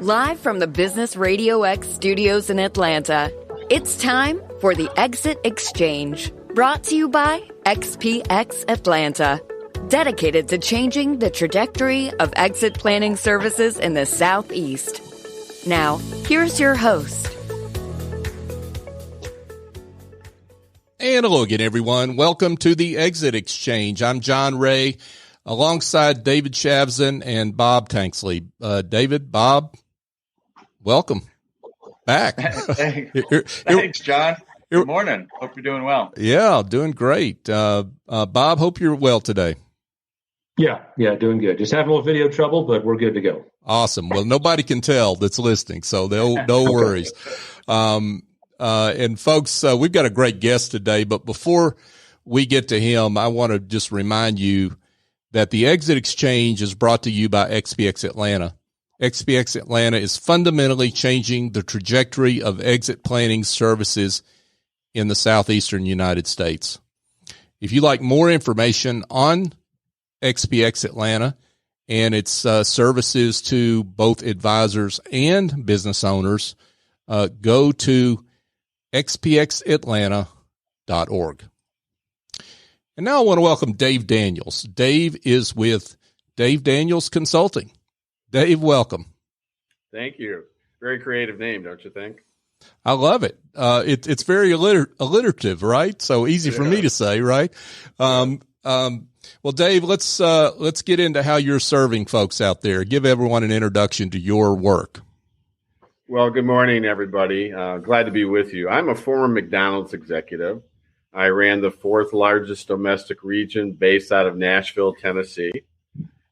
Live from the Business RadioX studios in Atlanta, it's time for the Exit Exchange, brought to you by XPX Atlanta, dedicated to changing the trajectory of exit planning services in the Southeast. Now, here's your host. And hello again, everyone. Welcome to the Exit Exchange. I'm John Ray, alongside David Shavzin and Bob Tanksley. David, Bob, welcome back. Thanks, John. Good morning. Hope you're doing well. Yeah, doing great. Bob, hope you're well today. Yeah, doing good. Just having a little video trouble, but we're good to go. Awesome. Well, nobody can tell that's listening, so no worries. And folks, we've got a great guest today, but before we get to him, I want to just remind you that the Exit Exchange is brought to you by XPX Atlanta. XPX Atlanta is fundamentally changing the trajectory of exit planning services in the southeastern United States. If you'd like more information on XPX Atlanta and its services to both advisors and business owners, go to xpxatlanta.org. And now I want to welcome Dave Daniels. Dave is with Dave Daniels Consulting. Dave, welcome. Thank you. Very creative name, don't you think? I love it. It's very alliterative, right? So easy for me to say, right? Well, Dave, let's get into how you're serving folks out there. Give everyone an introduction to your work. Well, good morning, everybody. Glad to be with you. I'm a former McDonald's executive. I ran the fourth largest domestic region based out of Nashville, Tennessee.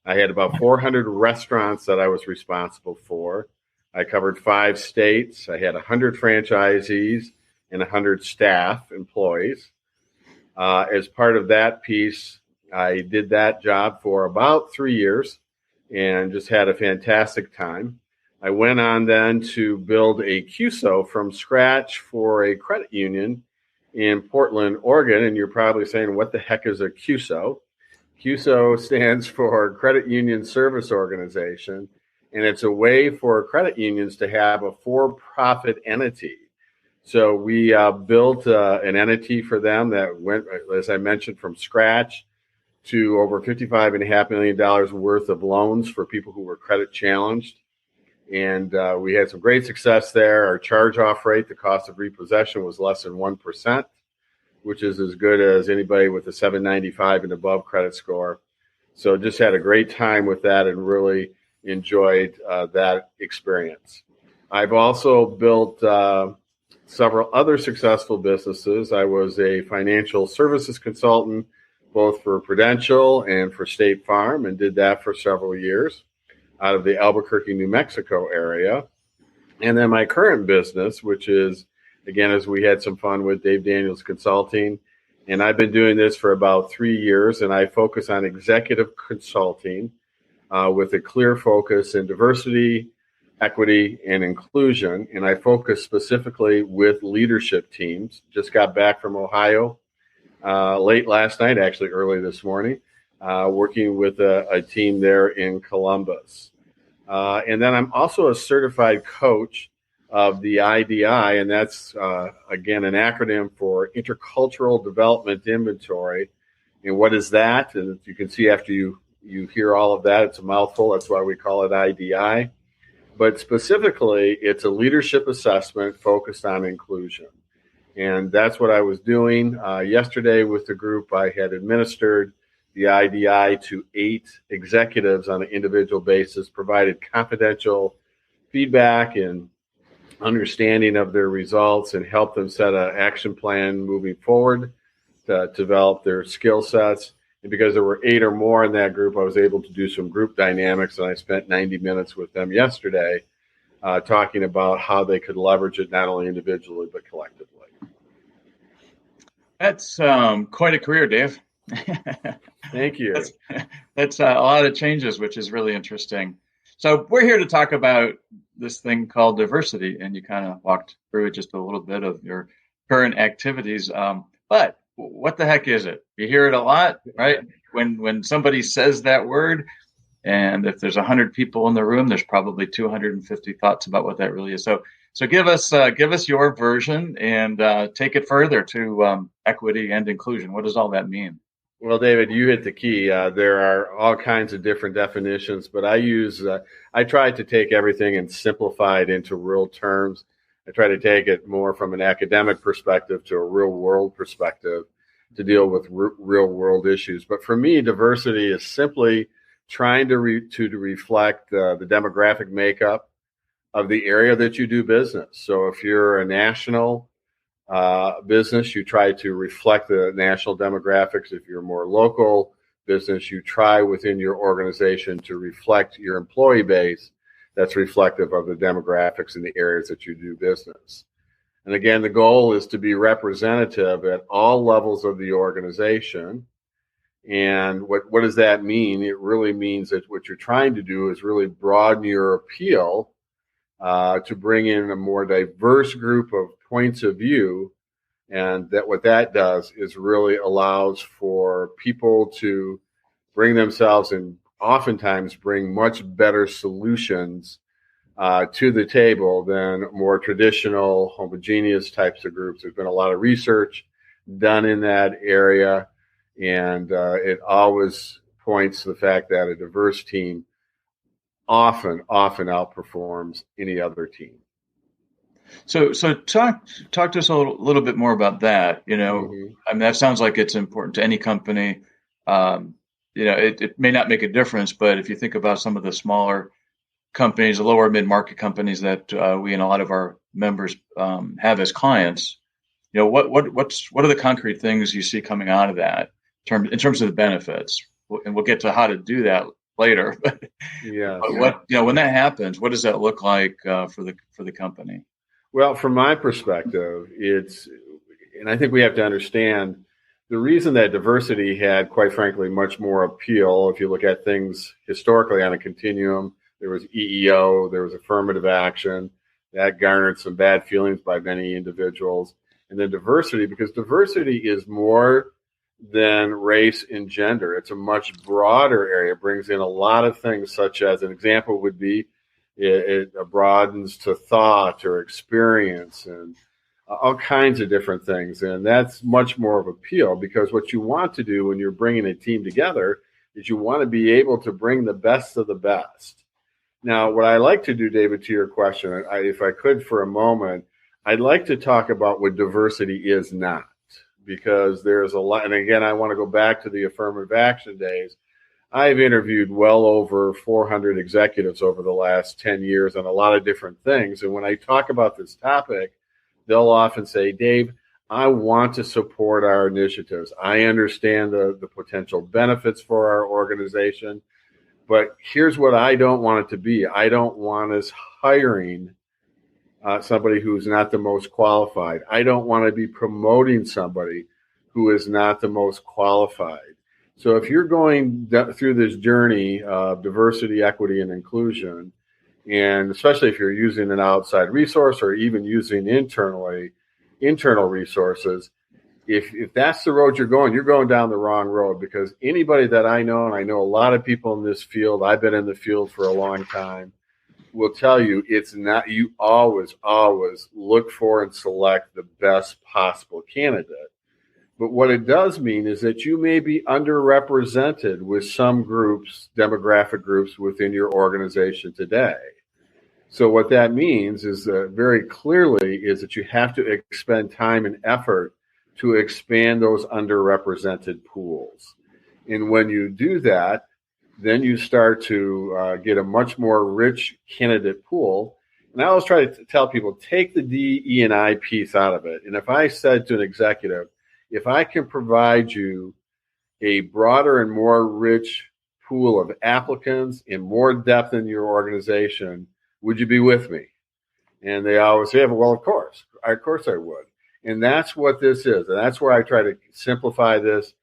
I had about 400 restaurants that I was responsible for. I covered 5 states. I had 100 franchisees and 100 staff employees. As part of that piece, I did that job for about 3 years and just had a fantastic time. I went on then to build a QSO from scratch for a credit union in Portland, Oregon. And you're probably saying, what the heck is a QSO? QSO stands for Credit Union Service Organization, and it's a way for credit unions to have a for-profit entity. So we built an entity for them that went, as I mentioned, from scratch to over $55.5 million worth of loans for people who were credit challenged. And we had some great success there. Our charge-off rate, the cost of repossession, was less than 1%, which is as good as anybody with a 795 and above credit score. So just had a great time with that and really enjoyed that experience. I've also built several other successful businesses. I was a financial services consultant, both for Prudential and for State Farm, and did that for several years out of the Albuquerque, New Mexico area. And then my current business, which is, again, as we had some fun with Dave Daniels Consulting, and I've been doing this for about 3 years, and I focus on executive consulting with a clear focus in diversity, equity, and inclusion. And I focus specifically with leadership teams. Just got back from Ohio late last night, actually early this morning, working with a team there in Columbus. And then I'm also a certified coach of the IDI, and that's, again, an acronym for Intercultural Development Inventory. And what is that? And you can see after you hear all of that, it's a mouthful. That's why we call it IDI. But specifically, it's a leadership assessment focused on inclusion. And that's what I was doing yesterday with the group. I had administered the IDI to 8 executives on an individual basis, provided confidential feedback and understanding of their results, and helped them set an action plan moving forward to develop their skill sets. And because there were 8 or more in that group, I was able to do some group dynamics, and I spent 90 minutes with them yesterday talking about how they could leverage it not only individually but collectively. That's quite a career, Dave. Thank you. That's a lot of changes, which is really interesting. So we're here to talk about this thing called diversity, and you kind of walked through just a little bit of your current activities. But what the heck is it? You hear it a lot, right? When somebody says that word, And if there's 100 people in the room, there's probably 250 thoughts about what that really is. So give us your version and take it further to equity and inclusion. What does all that mean? Well, David, you hit the key. There are all kinds of different definitions, but I try to take everything and simplify it into real terms. I try to take it more from an academic perspective to a real world perspective to deal with real world issues. But for me, diversity is simply trying to reflect the demographic makeup of the area that you do business. So if you're a national business, you try to reflect the national demographics. If you're a more local business, you try within your organization to reflect your employee base that's reflective of the demographics in the areas that you do business. And again, the goal is to be representative at all levels of the organization. And what does that mean? It really means that what you're trying to do is really broaden your appeal to bring in a more diverse group of points of view. And that what that does is really allows for people to bring themselves and oftentimes bring much better solutions to the table than more traditional homogeneous types of groups. There's been a lot of research done in that area, and it always points to the fact that a diverse team often outperforms any other team. So talk to us a little bit more about that. I mean, that sounds like it's important to any company. It may not make a difference, but if you think about some of the smaller companies, the lower mid-market companies that we and a lot of our members have as clients, what are the concrete things you see coming out of that in terms of the benefits? And we'll get to how to do that later. Yeah. When that happens, what does that look like for the company? Well, from my perspective, and I think we have to understand the reason that diversity had, quite frankly, much more appeal. If you look at things historically on a continuum, there was EEO, there was affirmative action that garnered some bad feelings by many individuals. And then diversity, because diversity is more than race and gender. It's a much broader area. It brings in a lot of things, such as an example would be it broadens to thought or experience and all kinds of different things. And that's much more of appeal, because what you want to do when you're bringing a team together is you want to be able to bring the best of the best. Now, what I like to do, David, to your question, if I could for a moment, I'd like to talk about what diversity is not, because there's a lot. And again, I want to go back to the affirmative action days. I've interviewed well over 400 executives over the last 10 years on a lot of different things. And when I talk about this topic, they'll often say, Dave, I want to support our initiatives. I understand the potential benefits for our organization, but here's what I don't want it to be. I don't want us hiring somebody who's not the most qualified. I don't want to be promoting somebody who is not the most qualified. So if you're going through this journey of diversity, equity, and inclusion, and especially if you're using an outside resource or even using internal resources, if that's the road you're going down the wrong road, because anybody that I know, and I know a lot of people in this field, I've been in the field for a long time, will tell you it's not, you always look for and select the best possible candidate. But what it does mean is that you may be underrepresented with some groups, demographic groups within your organization today. So what that means is very clearly is that you have to expend time and effort to expand those underrepresented pools. And when you do that, then you start to get a much more rich candidate pool. And I always try to tell people, take the D, E, and I piece out of it. And if I said to an executive, if I can provide you a broader and more rich pool of applicants and more depth in your organization, would you be with me? And they always say, well, of course I would. And that's what this is. And that's where I try to simplify this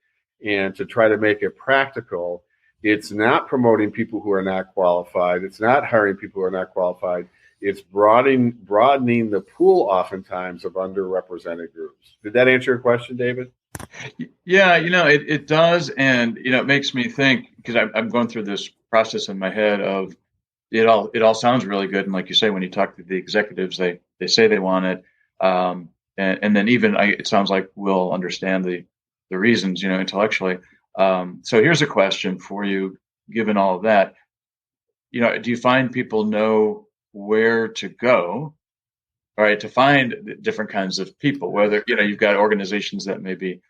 and to try to make it practical. It's not promoting people who are not qualified. It's not hiring people who are not qualified. It's broadening the pool oftentimes of underrepresented groups. Did that answer your question, David? Yeah, it does. And, it makes me think, because I'm going through this process in my head of it all sounds really good. And like you say, when you talk to the executives, they say they want it. And then even it sounds like we'll understand the reasons, intellectually. So here's a question for you, given all of that. Do you find people know where to go, all right, to find different kinds of people, whether, you've got organizations that may be,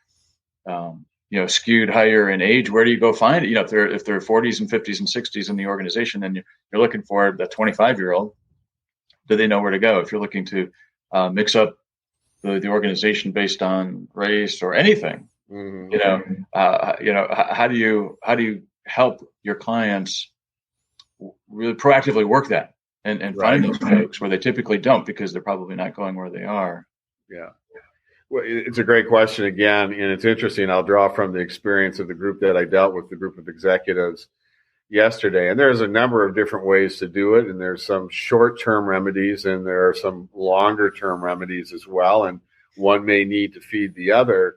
skewed higher in age. Where do you go find it? If they're 40s and 50s and 60s in the organization, then you're looking for that 25-year-old. Do they know where to go? If you're looking to mix up the organization based on race or anything, how do you help your clients really proactively work that and find those folks where they typically don't, because they're probably not going where they are? Yeah. Well, it's a great question again, and it's interesting. I'll draw from the experience of the group that I dealt with, the group of executives yesterday. And there's a number of different ways to do it. And there's some short-term remedies and there are some longer-term remedies as well. And one may need to feed the other.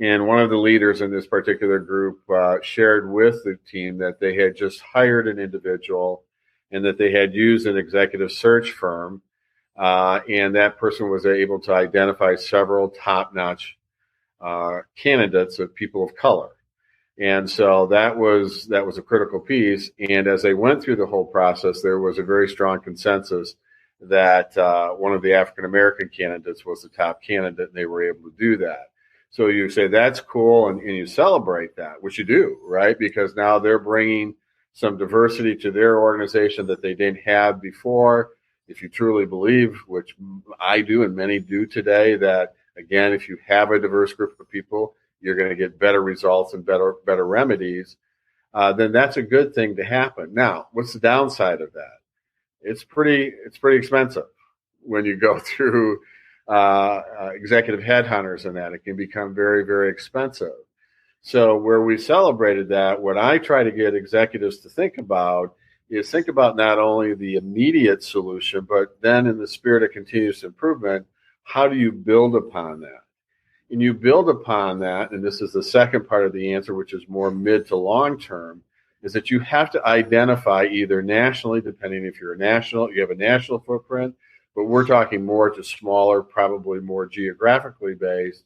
And one of the leaders in this particular group shared with the team that they had just hired an individual and that they had used an executive search firm. And that person was able to identify several top-notch candidates of people of color. And so that was a critical piece. And as they went through the whole process, there was a very strong consensus that one of the African-American candidates was the top candidate, and they were able to do that. So you say, that's cool, and you celebrate that, which you do, right? Because now they're bringing some diversity to their organization that they didn't have before. If you truly believe, which I do and many do today, that, again, if you have a diverse group of people, you're going to get better results and better remedies, then that's a good thing to happen. Now, what's the downside of that? It's pretty expensive when you go through executive headhunters and that. It can become very, very expensive. So where we celebrated that, what I try to get executives to think about is think about not only the immediate solution, but then in the spirit of continuous improvement, how do you build upon that? And you build upon that, and this is the second part of the answer, which is more mid to long term, is that you have to identify either nationally, depending if you have a national footprint, but we're talking more to smaller, probably more geographically based.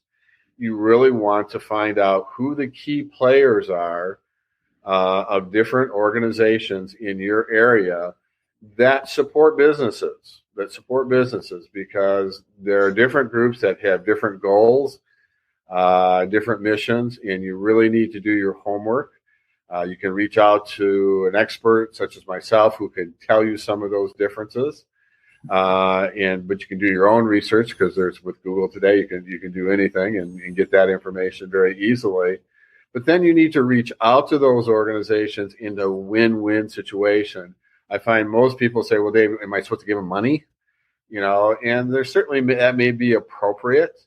You really want to find out who the key players are of different organizations in your area that support businesses, because there are different groups that have different goals, different missions, and you really need to do your homework. You can reach out to an expert such as myself who can tell you some of those differences. But you can do your own research, because with Google today, you can do anything and get that information very easily. But then you need to reach out to those organizations in a win-win situation. I find most people say, well, Dave, am I supposed to give them money? And there's certainly, that may be appropriate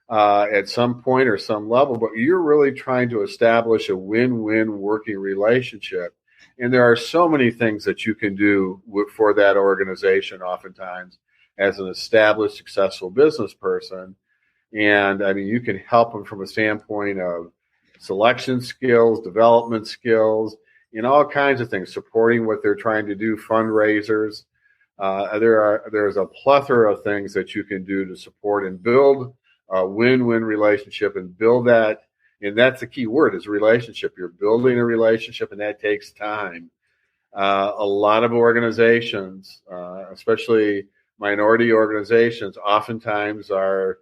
at some point or some level, but you're really trying to establish a win-win working relationship. And there are so many things that you can do for that organization oftentimes as an established, successful business person. And I mean, you can help them from a standpoint of selection skills, development skills, and all kinds of things, supporting what they're trying to do, fundraisers. There's a plethora of things that you can do to support and build a win-win relationship and build that. And that's the key word, is relationship. You're building a relationship, and that takes time. A lot of organizations, especially minority organizations, oftentimes are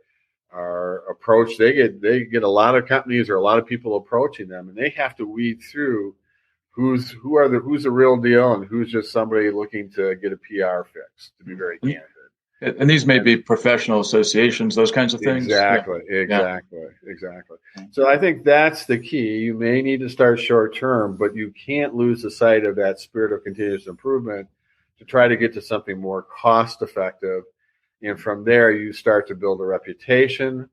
approached. They get a lot of companies or a lot of people approaching them, and they have to weed through who's the real deal and who's just somebody looking to get a PR fix, to be very candid. And these may be professional associations, those kinds of things. Exactly. So I think that's the key. You may need to start short term, but you can't lose the sight of that spirit of continuous improvement to try to get to something more cost effective. And from there, you start to build a reputation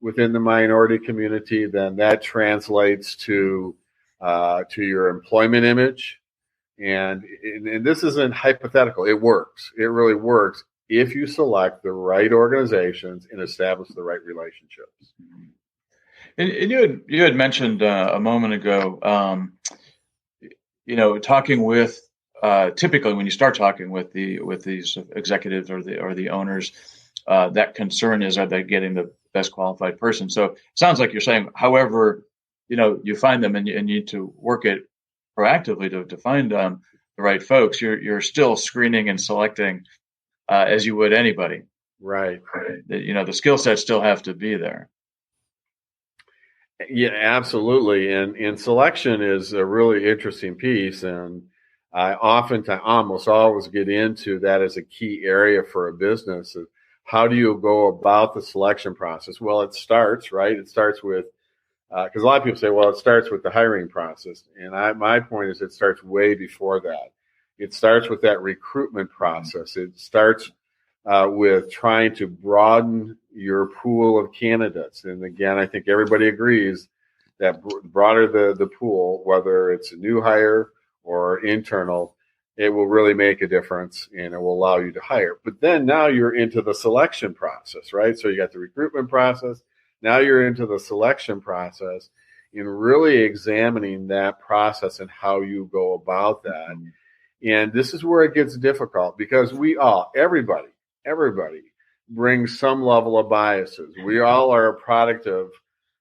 within the minority community. Then that translates to your employment image. And this isn't hypothetical. It works. It really works if you select the right organizations and establish the right relationships. And you had mentioned a moment ago, talking with typically when you start talking with these executives or the owners, that concern is, are they getting the best qualified person? So it sounds like you're saying, however, you find them and you need to work it proactively to find the right folks. You're still screening and selecting as you would anybody. Right. The skill sets still have to be there. Yeah, absolutely. And selection is a really interesting piece. And I oftentimes almost always get into that as a key area for a business. Of how do you go about the selection process? Well, it starts, right? It starts with, because a lot of people say, well, it starts with the hiring process. And my point is it starts way before that. It starts with that recruitment process. It starts with trying to broaden your pool of candidates. And again, I think everybody agrees that broader the pool, whether it's a new hire or internal, it will really make a difference and it will allow you to hire. But then now you're into the selection process, right? So you got the recruitment process. Now you're into the selection process and really examining that process and how you go about that. Mm-hmm. And this is where it gets difficult because everybody brings some level of biases. We all are a product of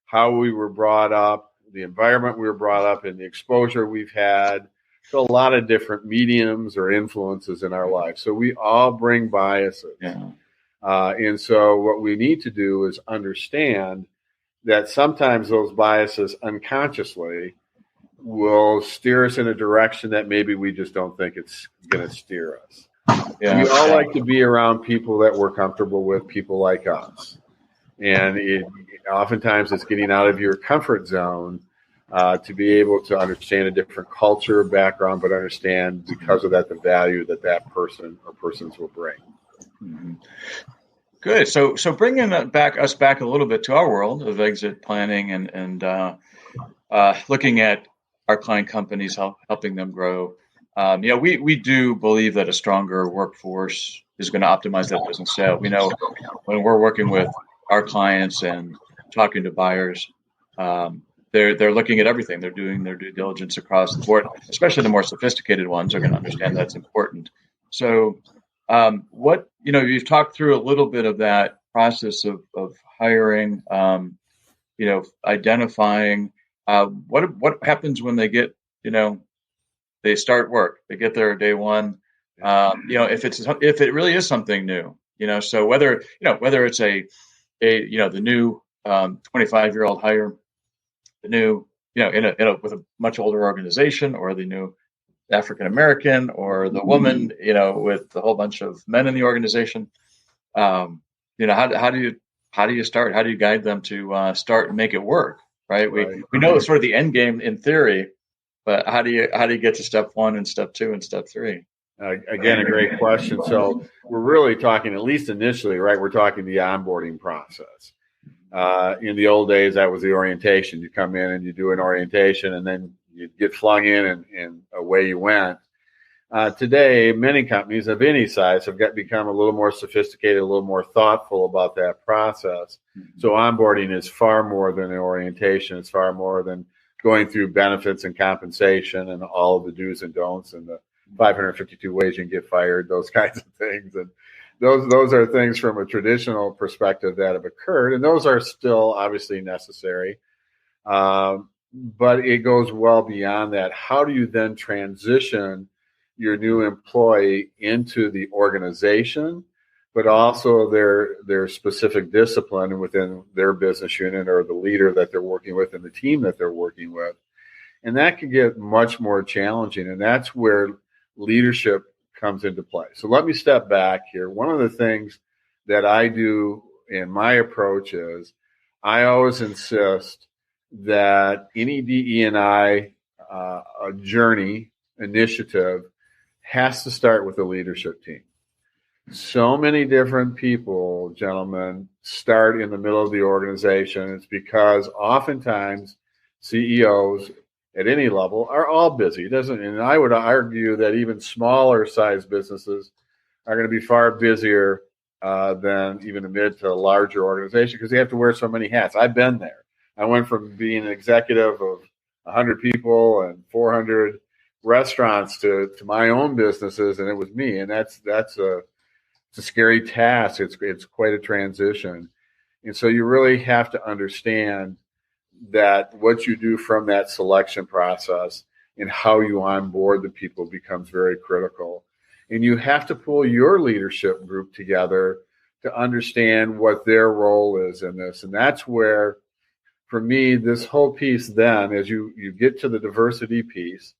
how we were brought up, the environment we were brought up in, the exposure we've had to a lot of different mediums or influences in our life. So we all bring biases. Yeah. And so what we need to do is understand that sometimes those biases unconsciously will steer us in a direction that maybe we just don't think it's going to steer us. Yeah. We all like to be around people that we're comfortable with, people like us. And oftentimes it's getting out of your comfort zone to be able to understand a different culture, background, but understand because of that the value that person or persons will bring. Mm-hmm. Good. So bringing us back a little bit to our world of exit planning and looking at our client companies, helping them grow. We do believe that a stronger workforce is going to optimize that business sale. We know when we're working with our clients and talking to buyers, they're looking at everything. They're doing their due diligence across the board, especially the more sophisticated ones are going to understand that's important. So you've talked through a little bit of that process of hiring, identifying what happens when they get, they start work, they get there day one, if it really is something new, so whether it's the new 25-year-old hire, the new, with a much older organization, or the new African American, or the woman, with a whole bunch of men in the organization. How do you start? How do you guide them to start and make it work? Right. We know it's sort of the end game in theory, but how do you get to step one and step two and step three? Again, a great question. So we're really talking, at least initially, right? We're talking the onboarding process. In the old days, that was the orientation. You come in and you do an orientation, and then you get flung in and away you went. Today, many companies of any size have become a little more sophisticated, a little more thoughtful about that process. Mm-hmm. So onboarding is far more than an orientation. It's far more than going through benefits and compensation and all of the do's and don'ts and the 552 ways you can get fired, those kinds of things. And those are things from a traditional perspective that have occurred, and those are still obviously necessary. But it goes well beyond that. How do you then transition your new employee into the organization, but also their specific discipline within their business unit, or the leader that they're working with and the team that they're working with? And that can get much more challenging, and that's where leadership comes into play. So let me step back here. One of the things that I do in my approach is I always insist that any DE&I journey initiative has to start with the leadership team. So many different people, gentlemen, start in the middle of the organization. It's because oftentimes CEOs at any level are all busy. And I would argue that even smaller size businesses are going to be far busier than even a mid to larger organization, because they have to wear so many hats. I've been there. I went from being an executive of 100 people and 400 restaurants to my own businesses, and it was me. And it's a scary task. It's quite a transition. And so you really have to understand that what you do from that selection process and how you onboard the people becomes very critical. And you have to pull your leadership group together to understand what their role is in this. And that's where, for me, this whole piece then, as you get to the diversity piece,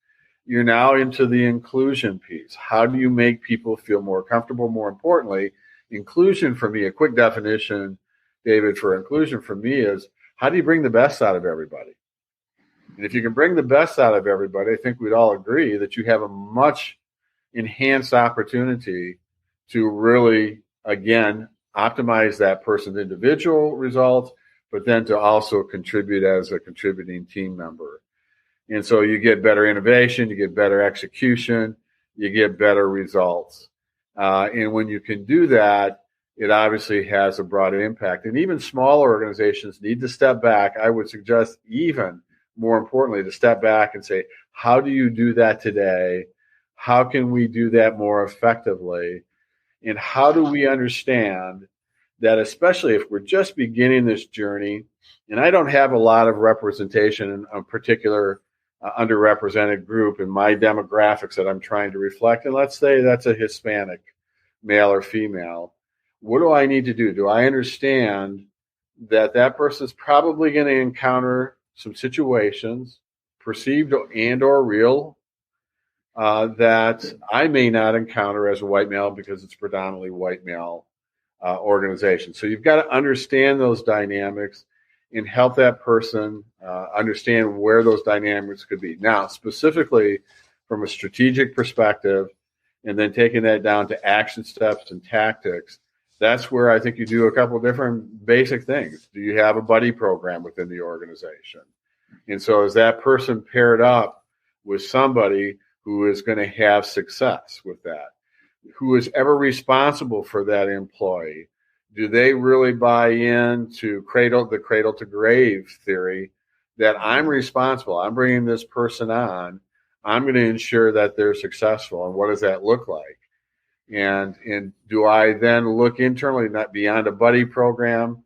you're now into the inclusion piece. How do you make people feel more comfortable? More importantly, inclusion for me, a quick definition, David, for inclusion for me is, how do you bring the best out of everybody? And if you can bring the best out of everybody, I think we'd all agree that you have a much enhanced opportunity to really, again, optimize that person's individual results, but then to also contribute as a contributing team member. And so you get better innovation, you get better execution, you get better results. And when you can do that, it obviously has a broad impact. And even smaller organizations need to step back. I would suggest even more importantly to step back and say, how do you do that today? How can we do that more effectively? And how do we understand that, especially if we're just beginning this journey, and I don't have a lot of representation in a particular underrepresented group in my demographics that I'm trying to reflect, and let's say that's a Hispanic male or female, what do I need to do? Do I understand that that person's probably going to encounter some situations, perceived and or real, that I may not encounter as a white male because it's predominantly white male organization. So you've got to understand those dynamics and help that person understand where those dynamics could be. Now, specifically from a strategic perspective, and then taking that down to action steps and tactics, that's where I think you do a couple of different basic things. Do you have a buddy program within the organization? And so is that person paired up with somebody who is going to have success with that? Who is ever responsible for that employee? Do they really buy into the cradle to grave theory that I'm responsible? I'm bringing this person on. I'm going to ensure that they're successful. And what does that look like? And do I then look internally, not beyond a buddy program?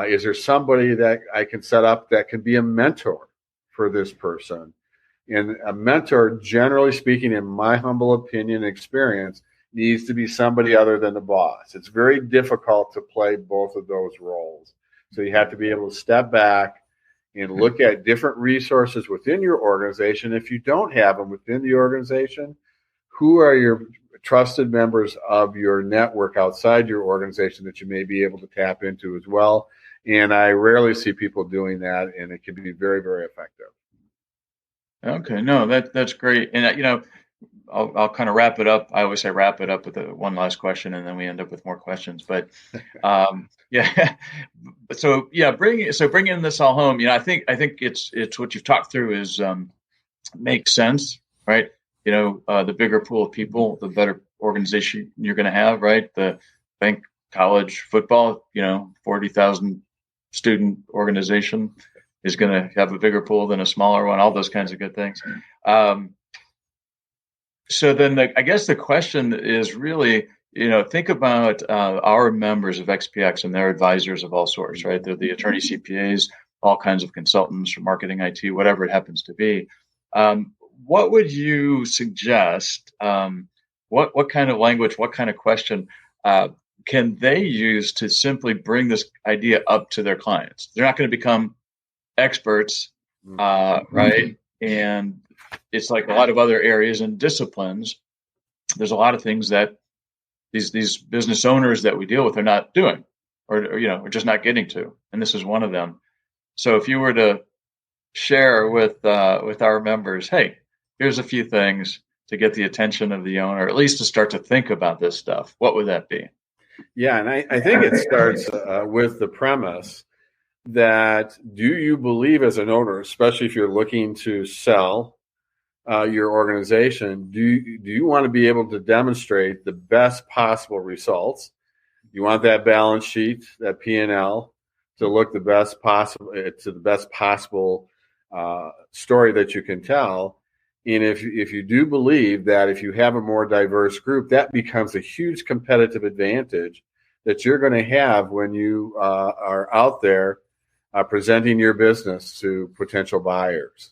Is there somebody that I can set up that can be a mentor for this person? And a mentor, generally speaking, in my humble opinion and experience, needs to be somebody other than the boss. It's very difficult to play both of those roles. So you have to be able to step back and look at different resources within your organization. If you don't have them within the organization, who are your trusted members of your network outside your organization that you may be able to tap into as well? And I rarely see people doing that, and it can be very, very effective. Okay, no, that's great. And I'll kind of wrap it up. I always say wrap it up with one last question, and then we end up with more questions. But yeah, bringing this all home, I think it's what you've talked through is makes sense, right? The bigger pool of people, the better organization you're going to have, right? The bank, college, football, 40,000 student organization is going to have a bigger pool than a smaller one. All those kinds of good things. So then I guess the question is really, think about our members of XPX and their advisors of all sorts, right? They're the attorney CPAs, all kinds of consultants from marketing, IT, whatever it happens to be. What would you suggest? What kind of language, what kind of question can they use to simply bring this idea up to their clients? They're not going to become experts, right? And it's like a lot of other areas and disciplines. There's a lot of things that these business owners that we deal with are not doing, or are just not getting to, and this is one of them. So if you were to share with our members, hey, here's a few things to get the attention of the owner, at least to start to think about this stuff, what would that be? Yeah, and I think it starts with the premise that, do you believe as an owner, especially if you're looking to sell your organization, do you want to be able to demonstrate the best possible results? You want that balance sheet, that P&L, to look the best possible story that you can tell. And if you do believe that if you have a more diverse group, that becomes a huge competitive advantage that you're going to have when you are out there presenting your business to potential buyers.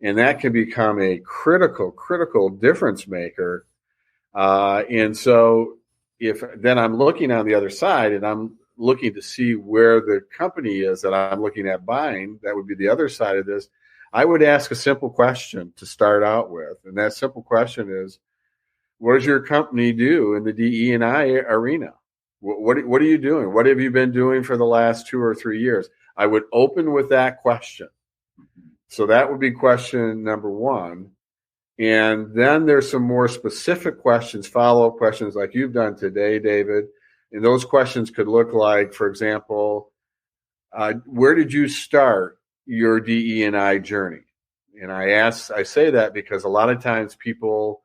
And that can become a critical difference maker. And so if then I'm looking on the other side and I'm looking to see where the company is that I'm looking at buying, that would be the other side of this. I would ask a simple question to start out with. And that simple question is, what does your company do in the DE&I arena? What are you doing? What have you been doing for the last 2 or 3 years? I would open with that question. So that would be question number one. And then there's some more specific questions, follow-up questions like you've done today, David. And those questions could look like, for example, where did you start your DE&I journey? And I say that because a lot of times people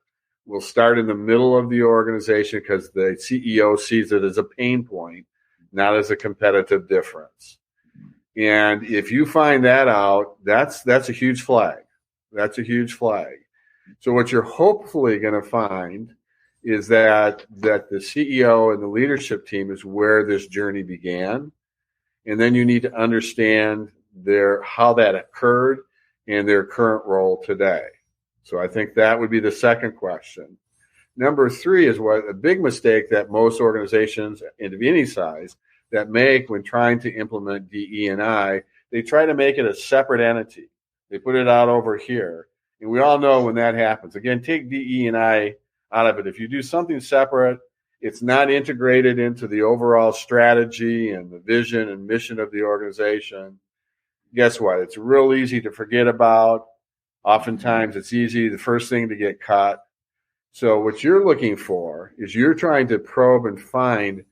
will start in the middle of the organization because the CEO sees it as a pain point, not as a competitive difference. And if you find that out, that's a huge flag. That's a huge flag. So what you're hopefully going to find is that the CEO and the leadership team is where this journey began. And then you need to understand how that occurred and their current role today. So I think that would be the second question. Number 3 is what a big mistake that most organizations of any size that make when trying to implement DE&I, they try to make it a separate entity. They put it out over here. And we all know when that happens. Again, take DE&I out of it. If you do something separate, it's not integrated into the overall strategy and the vision and mission of the organization. Guess what? It's real easy to forget about. Oftentimes it's easy, the first thing to get cut. So what you're looking for is you're trying to probe and find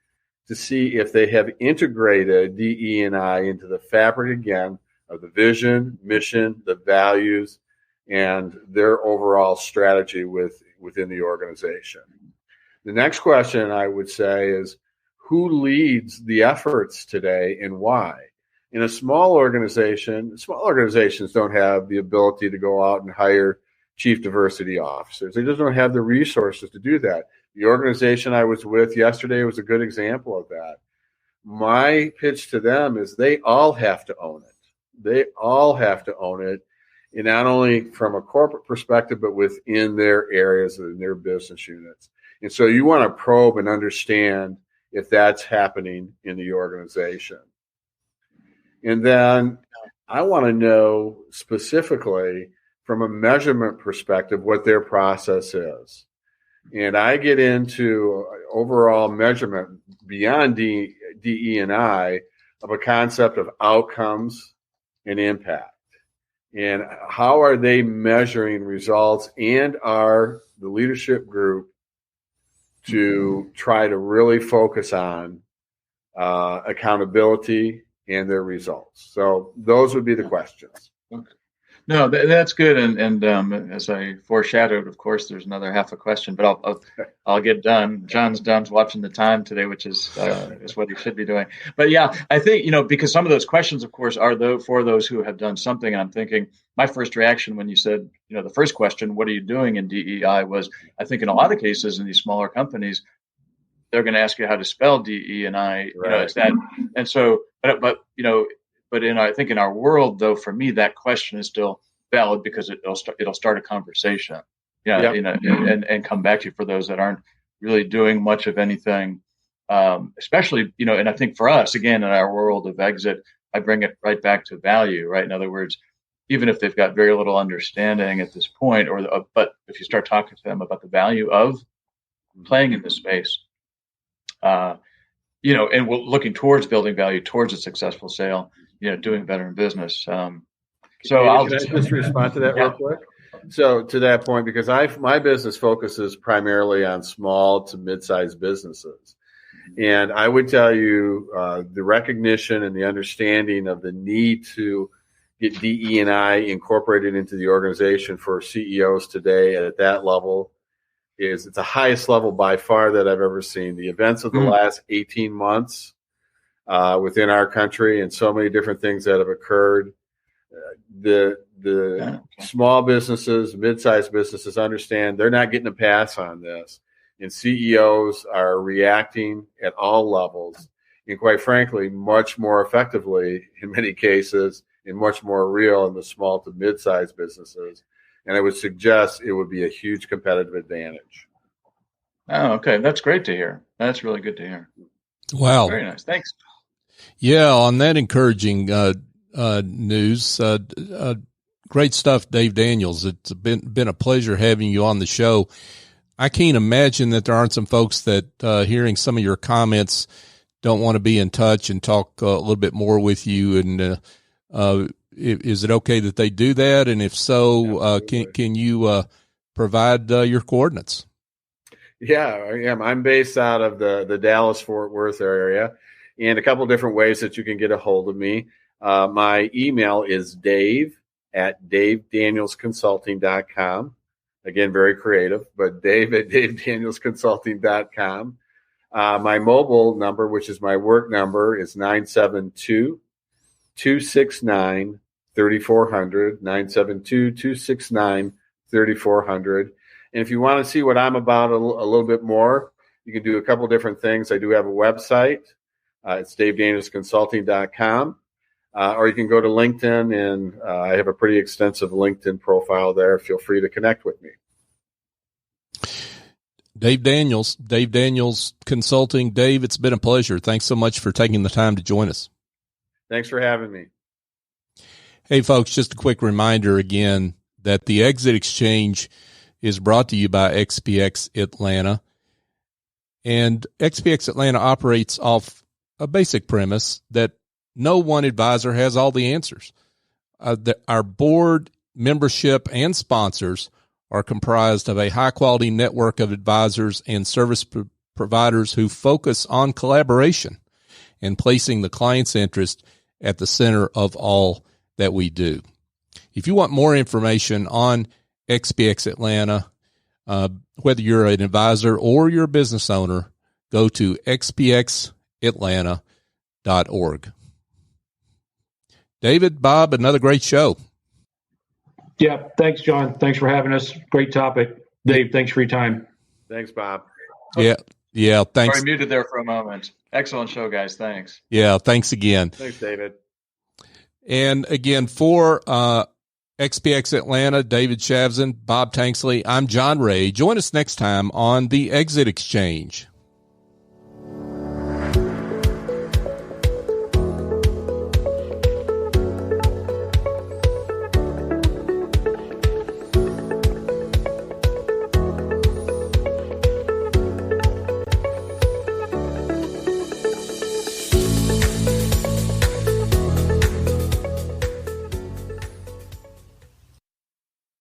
to see if they have integrated DE&I into the fabric again of the vision, mission, the values, and their overall strategy within the organization. The next question I would say is, who leads the efforts today and why? In a small organizations don't have the ability to go out and hire chief diversity officers. They just don't have the resources to do that. The organization I was with yesterday was a good example of that. My pitch to them is they all have to own it. They all have to own it. And not only from a corporate perspective, but within their areas and their business units. And so you want to probe and understand if that's happening in the organization. And then I want to know specifically from a measurement perspective what their process is. And I get into overall measurement beyond DE&I of a concept of outcomes and impact. And how are they measuring results, and are the leadership group to try to really focus on accountability and their results? So those would be the questions. Okay. No, that's good. And as I foreshadowed, of course, there's another half a question, but I'll get done. John's watching the time today, which is what he should be doing. But yeah, I think, because some of those questions, of course, are for those who have done something. And I'm thinking my first reaction when you said, the first question, what are you doing in DEI, was, I think in a lot of cases in these smaller companies, they're going to ask you how to spell DE&I. Right. It's that. And so, but I think in our world, though, for me, that question is still valid because it'll start a conversation, and come back to you for those that aren't really doing much of anything, especially, and I think for us, again, in our world of exit, I bring it right back to value, right? In other words, even if they've got very little understanding at this point, but if you start talking to them about the value of playing in this space, and we're looking towards building value towards a successful sale, doing better in business. Can I just respond to that real quick? So to that point, because my business focuses primarily on small to mid-sized businesses. And I would tell you the recognition and the understanding of the need to get DE&I incorporated into the organization for CEOs today at that level it's the highest level by far that I've ever seen. The events of the last 18 months within our country, and so many different things that have occurred. The small businesses, mid-sized businesses understand they're not getting a pass on this, and CEOs are reacting at all levels, and quite frankly, much more effectively in many cases, and much more real in the small to mid-sized businesses. And I would suggest it would be a huge competitive advantage. Oh, okay. That's great to hear. That's really good to hear. Wow. Very nice. Thanks. Yeah. On that encouraging news, great stuff, Dave Daniels. It's been a pleasure having you on the show. I can't imagine that there aren't some folks that hearing some of your comments don't want to be in touch and talk a little bit more with you. And is it okay that they do that? And if so, can you provide your coordinates? Yeah, I am. I'm based out of the Dallas-Fort Worth area, and a couple of different ways that you can get a hold of me. My email is dave@davedanielsconsulting.com. Again, very creative, but dave@davedanielsconsulting.com. My mobile number, which is my work number, is 972-269-3400, 972-269-3400. And if you want to see what I'm about a little bit more, you can do a couple different things. I do have a website. It's davedanielsconsulting.com. Or you can go to LinkedIn, and I have a pretty extensive LinkedIn profile there. Feel free to connect with me. Dave Daniels Consulting. Dave, it's been a pleasure. Thanks so much for taking the time to join us. Thanks for having me. Hey, folks, just a quick reminder again that the Exit Exchange is brought to you by XPX Atlanta. And XPX Atlanta operates off a basic premise that no one advisor has all the answers. Our board, membership, and sponsors are comprised of a high-quality network of advisors and service providers who focus on collaboration and placing the client's interest at the center of all that we do. If you want more information on XPX Atlanta, whether you're an advisor or you're a business owner, go to xpxatlanta.org. David, Bob, another great show. Yeah, thanks, John. Thanks for having us. Great topic. Dave, thanks for your time. Thanks, Bob. Yeah, thanks. Sorry, muted there for a moment. Excellent show, guys. Thanks. Yeah, thanks again. Thanks, David. And again, for XPX Atlanta, David Shavzin, Bob Tanksley, I'm John Ray. Join us next time on The Exit Exchange.